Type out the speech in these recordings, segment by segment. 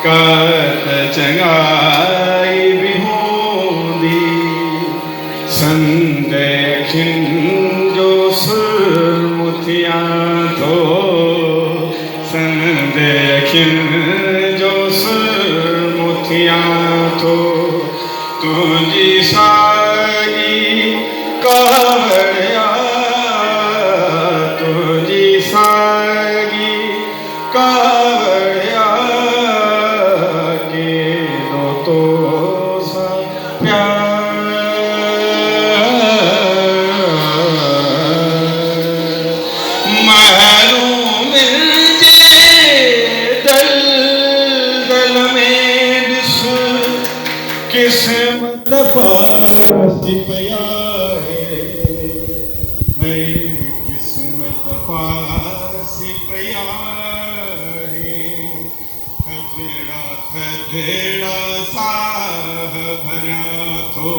कात चंगाई बिहोंदी संदेखिन जो सुरमुतियां थो संदेखिन जो सुरमुतियां थो तुझी सागी कहड़िया तुझी सागी कहड़िया के दो तो सा प्यार महलूम जे दल दल में दिस किस्मत फासी पया है किस्मत फासी पया है थधड़ा थधड़ा साह भरा थो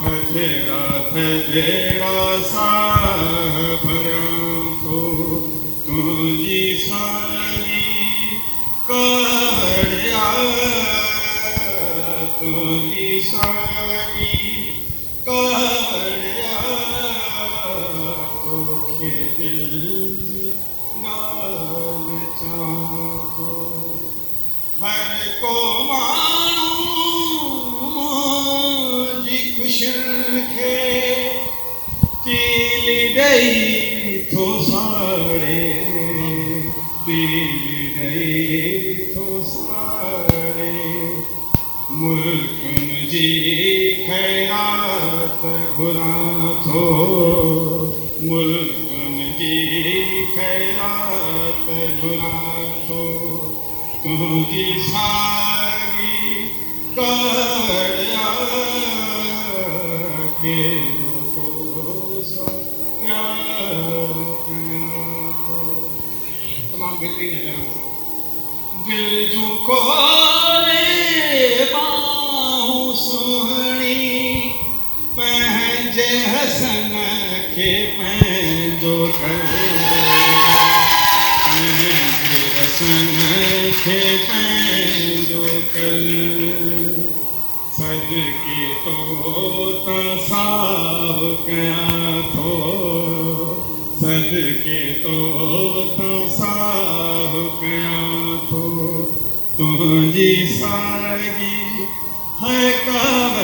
थधड़ा थधड़ा साह भरा थो तुझी सारी कहड़िया तुझी सारी कहड़िया तोखे दिल जी ॻाल्हि चाहो हर को माण्हू जी ख़ुशियुनि खे तीली ॾेई थो साड़े तीली ॾेई थो साड़े मुल्कनि जी ख़ैरात घुरां थो मुल्कनि जी ख़ैरात घुरां थो तुझी सागी कहड़िया के तो प्यार तमाम बेहतरीन है दिल जू खोले बाहूं सुहणी पंहिंजे हसन खे पंहिंजो कर पंहिंजे हसन खे पंहिंजो कर सदके तो साह कयां थो सदके तो साह कयां थो तुझी सागी है का